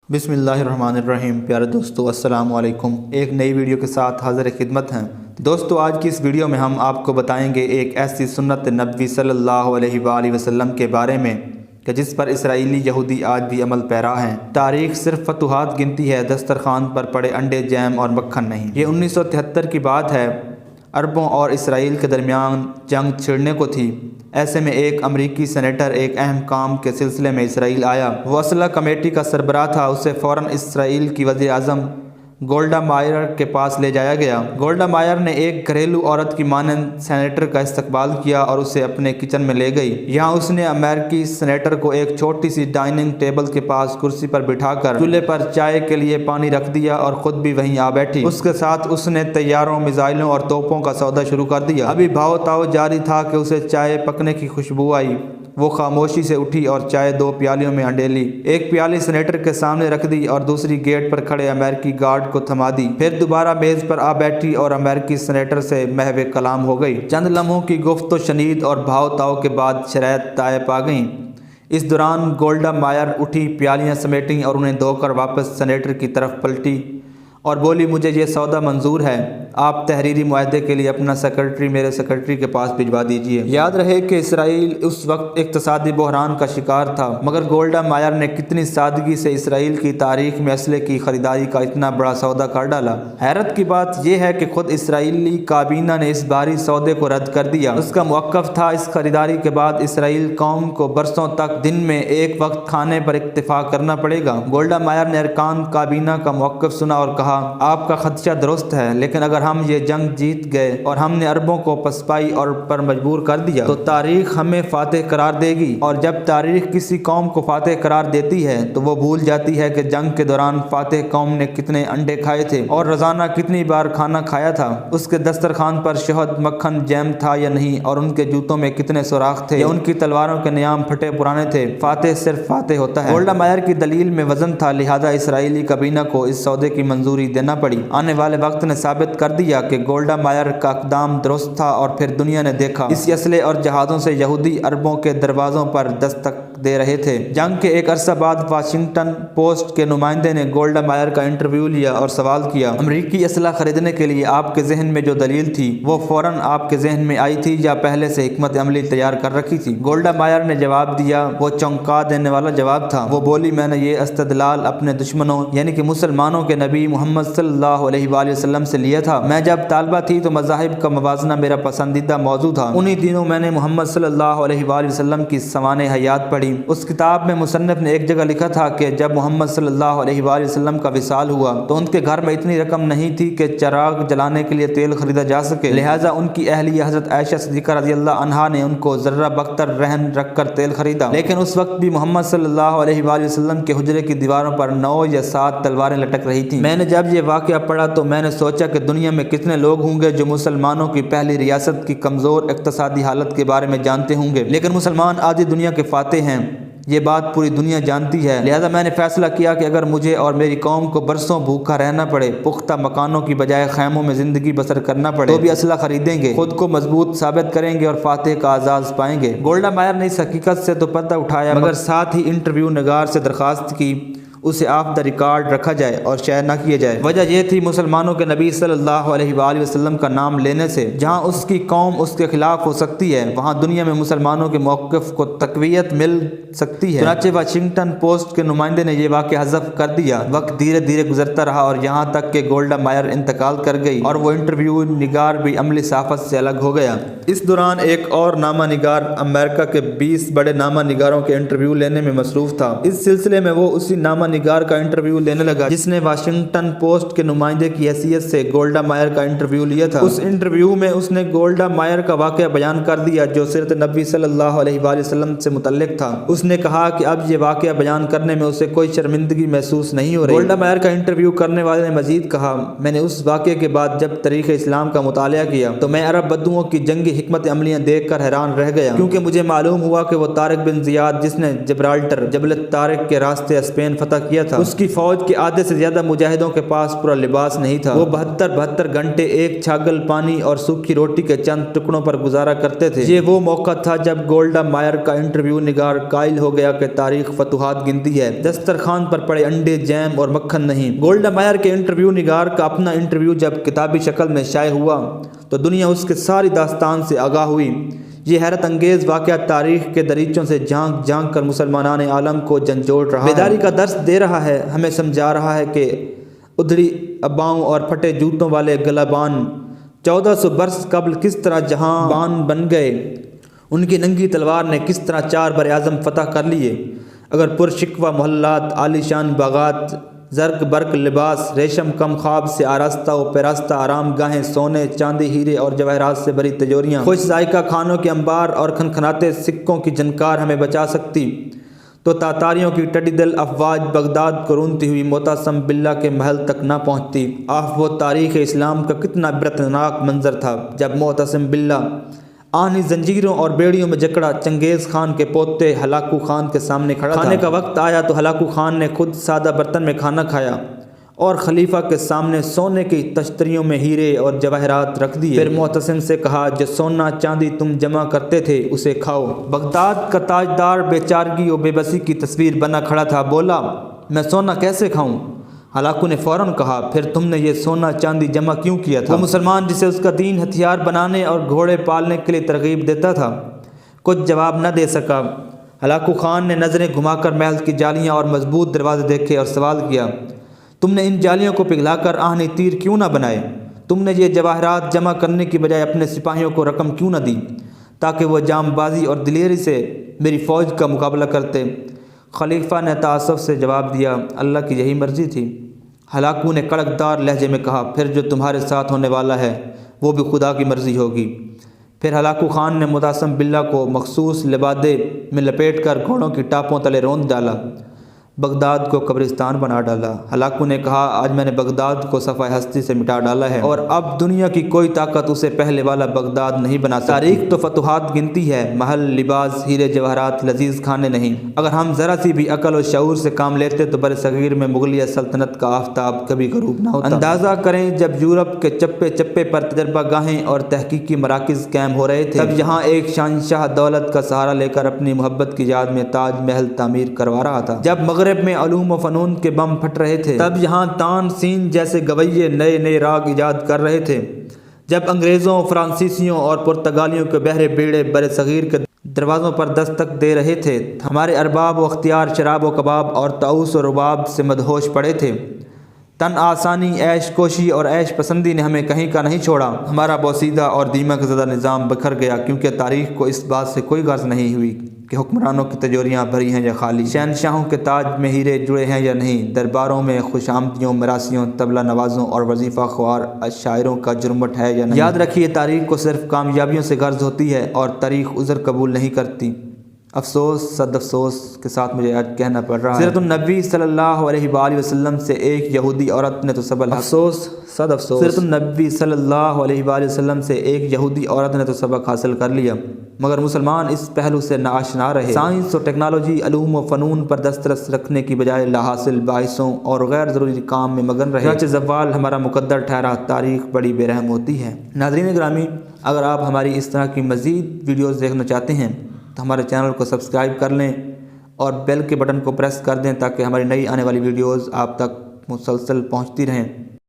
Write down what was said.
بسم اللہ الرحمن الرحیم۔ پیارے دوستو السلام علیکم، ایک نئی ویڈیو کے ساتھ حاضر خدمت ہیں۔ دوستو آج کی اس ویڈیو میں ہم آپ کو بتائیں گے ایک ایسی سنت نبوی صلی اللہ علیہ وآلہ وسلم کے بارے میں کہ جس پر اسرائیلی یہودی آج بھی عمل پیرا ہیں۔ تاریخ صرف فتوحات گنتی ہے، دسترخوان پر پڑے انڈے، جیم اور مکھن نہیں۔ یہ 1973 کی بات ہے۔ عربوں اور اسرائیل کے درمیان جنگ چھڑنے کو تھی۔ ایسے میں ایک امریکی سینیٹر ایک اہم کام کے سلسلے میں اسرائیل آیا۔ وہ اسلحہ کمیٹی کا سربراہ تھا۔ اسے فوراً اسرائیل کی وزیر اعظم گولڈا مائر کے پاس لے جایا گیا۔ گولڈا مائر نے ایک گھریلو عورت کی مانند سینیٹر کا استقبال کیا اور اسے اپنے کچن میں لے گئی۔ یہاں اس نے امریکی سینیٹر کو ایک چھوٹی سی ڈائننگ ٹیبل کے پاس کرسی پر بٹھا کر چولہے پر چائے کے لیے پانی رکھ دیا اور خود بھی وہیں آ بیٹھی۔ اس کے ساتھ اس نے طیاروں، میزائلوں اور توپوں کا سودا شروع کر دیا۔ ابھی بھاؤ تاؤ جاری تھا کہ اسے چائے پکنے کی خوشبو آئی۔ وہ خاموشی سے اٹھی اور چائے 2 پیالیوں میں انڈیلی۔ ایک پیالی سینیٹر کے سامنے رکھ دی اور دوسری گیٹ پر کھڑے امریکی گارڈ کو تھما دی۔ پھر دوبارہ میز پر آ بیٹھی اور امریکی سینیٹر سے محو کلام ہو گئی۔ چند لمحوں کی گفت و شنید اور بھاؤ تاؤ کے بعد شرائط طے پا گئیں۔ اس دوران گولڈا مائر اٹھی، پیالیاں سمیٹیں اور انہیں دھو کر واپس سینیٹر کی طرف پلٹی اور بولی، مجھے یہ سودا منظور ہے، آپ تحریری معاہدے کے لیے اپنا سیکرٹری میرے سیکرٹری کے پاس بھجوا دیجیے۔ یاد رہے کہ اسرائیل اس وقت اقتصادی بحران کا شکار تھا، مگر گولڈا مائر نے کتنی سادگی سے اسرائیل کی تاریخ میں اسلحے کی خریداری کا اتنا بڑا سودا کر ڈالا۔ حیرت کی بات یہ ہے کہ خود اسرائیلی کابینہ نے اس بھاری سودے کو رد کر دیا۔ اس کا موقف تھا، اس خریداری کے بعد اسرائیل قوم کو برسوں تک دن میں ایک وقت کھانے پر اکتفا کرنا پڑے گا۔ گولڈا مائر نے ارکان کابینہ کا موقف سنا اور کہا، آپ کا خدشہ درست ہے، لیکن اگر ہم یہ جنگ جیت گئے اور ہم نے عربوں کو پسپائی اور پر مجبور کر دیا تو تاریخ ہمیں فاتح قرار دے گی، اور جب تاریخ کسی قوم کو فاتح قرار دیتی ہے تو وہ بھول جاتی ہے کہ جنگ کے دوران فاتح قوم نے کتنے انڈے کھائے تھے اور روزانہ کتنی بار کھانا کھایا تھا، اس کے دسترخوان پر شہد، مکھن، جیم تھا یا نہیں، اور ان کے جوتوں میں کتنے سوراخ تھے یا ان کی تلواروں کے نیام پھٹے پرانے تھے۔ فاتح صرف فاتح ہوتا ہے۔ گولڈا مائر کی دلیل میں وزن تھا، لہذا اسرائیلی کابینہ کو اس سودے کی منظوری دینا پڑی۔ آنے والے وقت نے ثابت کر دیا کہ گولڈا مائر کا اقدام درست تھا، اور پھر دنیا نے دیکھا اسی اسلحے اور جہازوں سے یہودی عربوں کے دروازوں پر دستک دے رہے تھے۔ جنگ کے ایک عرصہ بعد واشنگٹن پوسٹ کے نمائندے نے گولڈا مائر کا انٹرویو لیا اور سوال کیا، امریکی اسلحہ خریدنے کے لیے آپ کے ذہن میں جو دلیل تھی وہ فوراً آپ کے ذہن میں آئی تھی یا پہلے سے حکمت عملی تیار کر رکھی تھی؟ گولڈا مائر نے جواب دیا، وہ چونکا دینے والا جواب تھا۔ وہ بولی، میں نے یہ استدلال اپنے دشمنوں یعنی کہ مسلمانوں کے نبی محمد صلی اللہ علیہ وآلہ وسلم سے لیا تھا۔ میں جب طالبہ تھی تو مذاہب کا موازنہ میرا پسندیدہ موضوع تھا۔ انہی دنوں میں نے محمد صلی اللہ علیہ وآلہ وسلم کی سوانح حیات پڑھی۔ اس کتاب میں مصنف نے ایک جگہ لکھا تھا کہ جب محمد صلی اللہ علیہ وآلہ وسلم کا وصال ہوا تو ان کے گھر میں اتنی رقم نہیں تھی کہ چراغ جلانے کے لیے تیل خریدا جا سکے، لہٰذا ان کی اہلیہ حضرت عائشہ صدیقہ رضی اللہ عنہا نے ان کو ذرہ بختر رہن رکھ کر تیل خریدا، لیکن اس وقت بھی محمد صلی اللہ علیہ وآلہ وسلم کے حجرے کی دیواروں پر 9 یا 7 تلواریں لٹک رہی تھیں۔ میں نے جب یہ واقعہ پڑھا تو میں نے سوچا کہ دنیا میں کتنے لوگ ہوں گے جو مسلمانوں کی پہلی ریاست کی کمزور اقتصادی حالت کے بارے میں جانتے ہوں گے، لیکن مسلمان آدھی دنیا کے فاتح ہیں، یہ بات پوری دنیا جانتی ہے۔ لہذا میں نے فیصلہ کیا کہ اگر مجھے اور میری قوم کو برسوں بھوکا رہنا پڑے، پختہ مکانوں کی بجائے خیموں میں زندگی بسر کرنا پڑے، تو بھی اسلحہ خریدیں گے، خود کو مضبوط ثابت کریں گے اور فاتح کا اعزاز پائیں گے۔ گولڈا مائر نے اس حقیقت سے تو پردہ اٹھایا، مگر ساتھ ہی انٹرویو نگار سے درخواست کی اسے آف دا ریکارڈ رکھا جائے اور شیئر نہ کیا جائے۔ وجہ یہ تھی، مسلمانوں کے نبی صلی اللہ علیہ وآلہ وسلم کا نام لینے سے جہاں اس کی قوم اس کے خلاف ہو سکتی ہے، وہاں دنیا میں مسلمانوں کے موقف کو تقویت مل سکتی ہے۔ چنانچہ واشنگٹن پوسٹ کے نمائندے نے یہ واقعہ حذف کر دیا۔ وقت دھیرے دھیرے گزرتا رہا اور یہاں تک کہ گولڈا مائر انتقال کر گئی اور وہ انٹرویو نگار بھی عملی صحافت سے الگ ہو گیا۔ اس دوران ایک اور نامہ نگار امریکہ کے 20 بڑے نامہ نگاروں کے انٹرویو لینے میں مصروف تھا۔ اس سلسلے میں وہ اسی نامہ نگار کا انٹرویو لینے لگا جس نے واشنگٹن پوسٹ کے نمائندے کی حیثیت سے گولڈا مائر کا انٹرویو لیا تھا۔ اس انٹرویو میں اس نے گولڈا مائر کا واقعہ بیان کر دیا جو سیرت نبی صلی اللہ علیہ وآلہ وسلم سے متعلق تھا۔ اس نے کہا کہ اب یہ واقعہ بیان کرنے میں اسے کوئی شرمندگی محسوس نہیں ہو رہی۔ گولڈا مائر کا انٹرویو کرنے والے نے مزید کہا، میں نے اس واقعے کے بعد جب تاریخ اسلام کا مطالعہ کیا تو میں عرب بدوؤں کی جنگی حکمت عملیاں دیکھ کر حیران رہ گیا، کیونکہ مجھے معلوم ہوا کہ وہ طارق بن زیاد جس نے جبرالٹر جبل طارق کے راستے اسپین فتح کیا تھا۔ اس کی فوج کے آدھے سے زیادہ مجاہدوں کے پاس پورا لباس نہیں تھا۔ وہ 72 گھنٹے ایک چھاگل پانی اور سوکھی روٹی کے چند ٹکڑوں پر گزارا کرتے تھے۔ یہ وہ موقع تھا جب گولڈا مائر کا انٹرویو نگار قائل ہو گیا کہ تاریخ فتوحات گنتی ہے، دسترخوان پر پڑے انڈے، جیم اور مکھن نہیں۔ گولڈا مائر کے انٹرویو نگار کا اپنا انٹرویو جب کتابی شکل میں شائع ہوا تو دنیا اس کے ساری داستان سے آگاہ ہوئی۔ یہ حیرت انگیز واقعہ تاریخ کے دریچوں سے جھانک جھانک کر مسلمانان عالم کو جھنجھوڑ رہا ہے، بیداری کا درس دے رہا ہے، ہمیں سمجھا رہا ہے کہ ادھری اباؤں اور پھٹے جوتوں والے گلابان 1400 برس قبل کس طرح جہاں بان بن گئے، ان کی ننگی تلوار نے کس طرح 4 براعظم فتح کر لیے۔ اگر پرشکوہ محلات، عالی شان باغات، زرق برق لباس، ریشم کم خواب سے آراستہ و پیراستہ آرام گاہیں، سونے چاندی ہیرے اور جواہرات سے بھری تجوریاں، خوش ذائقہ کھانوں کے انبار اور کھنکھناتے سکوں کی جھنکار ہمیں بچا سکتی تو تاتاریوں کی ٹڈی دل افواج بغداد کو رونتی ہوئی معتصم باللہ کے محل تک نہ پہنچتی۔ وہ تاریخ اسلام کا کتنا عبرتناک منظر تھا جب معتصم باللہ آہنی زنجیروں اور بیڑیوں میں جکڑا چنگیز خان کے پوتے ہلاکو خان کے سامنے کھڑا تھا۔ کھانے کا وقت آیا تو ہلاکو خان نے خود سادہ برتن میں کھانا کھایا اور خلیفہ کے سامنے سونے کی تشتریوں میں ہیرے اور جواہرات رکھ دیے۔ پھر معتصم سے کہا، جو سونا چاندی تم جمع کرتے تھے اسے کھاؤ۔ بغداد کا تاجدار بے چارگی و بے بسی کی تصویر بنا کھڑا تھا۔ بولا، میں سونا کیسے کھاؤں؟ ہلاکو نے فوراً کہا، پھر تم نے یہ سونا چاندی جمع کیوں کیا تھا؟ وہ مسلمان جسے اس کا دین ہتھیار بنانے اور گھوڑے پالنے کے لیے ترغیب دیتا تھا کچھ جواب نہ دے سکا۔ ہلاکو خان نے نظریں گھما کر محل کی جالیاں اور مضبوط دروازے دیکھے اور سوال کیا، تم نے ان جالیوں کو پگھلا کر آہنی تیر کیوں نہ بنائے؟ تم نے یہ جواہرات جمع کرنے کی بجائے اپنے سپاہیوں کو رقم کیوں نہ دی تاکہ وہ جام بازی اور دلیری سے میری فوج کا مقابلہ کرتے؟ خلیفہ نے تعصب سے جواب دیا، اللہ کی یہی مرضی تھی۔ ہلاکو نے کڑکدار لہجے میں کہا، پھر جو تمہارے ساتھ ہونے والا ہے وہ بھی خدا کی مرضی ہوگی۔ پھر ہلاکو خان نے معتصم باللہ کو مخصوص لبادے میں لپیٹ کر گھوڑوں کی ٹاپوں تلے روند ڈالا، بغداد کو قبرستان بنا ڈالا۔ ہلاکو نے کہا، آج میں نے بغداد کو صفحہ ہستی سے مٹا ڈالا ہے اور اب دنیا کی کوئی طاقت اسے پہلے والا بغداد نہیں بنا سکتی۔ تاریخ تو فتوحات گنتی ہے، محل، لباس، ہیرے جواہرات، لذیذ کھانے نہیں۔ اگر ہم ذرا سی بھی عقل و شعور سے کام لیتے تو برصغیر میں مغلیہ سلطنت کا آفتاب کبھی غروب نہ ہوتا۔ اندازہ کریں، جب یورپ کے چپے چپے پر تجربہ گاہیں اور تحقیقی مراکز قائم ہو رہے تھے، تب یہاں ایک شہنشاہ دولت کا سہارا لے کر اپنی محبت کی یاد میں تاج محل تعمیر کروا رہا تھا۔ جب مغرب میں علوم و فنون کے بم پھٹ رہے تھے، تب یہاں تان سین جیسے گویے نئے نئے راگ ایجاد کر رہے تھے۔ جب انگریزوں، فرانسیسیوں اور پرتگالیوں کے بحر بیڑے برصغیر کے دروازوں پر دستک دے رہے تھے، ہمارے ارباب و اختیار شراب و کباب اور طاؤس و رباب سے مدہوش پڑے تھے۔ تن آسانی، عیش کوشی اور عیش پسندی نے ہمیں کہیں کا نہیں چھوڑا۔ ہمارا بوسیدہ اور دیمک زدہ نظام بکھر گیا، کیونکہ تاریخ کو اس بات سے کوئی غرض نہیں ہوئی کہ حکمرانوں کی تجوریاں بھری ہیں یا خالی، شہنشاہوں کے تاج میں ہیرے جڑے ہیں یا نہیں، درباروں میں خوش آمدیوں، مراسیوں، طبلہ نوازوں اور وظیفہ خوار شاعروں کا جرمٹ ہے یا نہیں۔ یاد رکھیے، تاریخ کو صرف کامیابیوں سے غرض ہوتی ہے اور تاریخ عذر قبول نہیں کرتی۔ افسوس، صد افسوس کے ساتھ مجھے آج کہنا پڑ رہا ہے، سیرت النبی صلی اللہ علیہ وآلہ وسلم سے ایک یہودی عورت نے تو سبق، افسوس، صد افسوس، سیرت النبی صلی اللہ علیہ وآلہ وسلم سے ایک یہودی عورت نے تو سبق حاصل کر لیا، مگر مسلمان اس پہلو سے ناآشنا رہے۔ سائنس و ٹیکنالوجی، علوم و فنون پر دسترس رکھنے کی بجائے لا حاصل باعثوں اور غیر ضروری کام میں مگن رہے۔ چنانچہ زوال ہمارا مقدر ٹھہرا۔ تاریخ بڑی بے رحم ہوتی ہے۔ ناظرین گرامی، اگر آپ ہماری اس طرح کی مزید ویڈیوز دیکھنا چاہتے ہیں تو ہمارے چینل کو سبسکرائب کر لیں اور بیل کے بٹن کو پریس کر دیں تاکہ ہماری نئی آنے والی ویڈیوز آپ تک مسلسل پہنچتی رہیں۔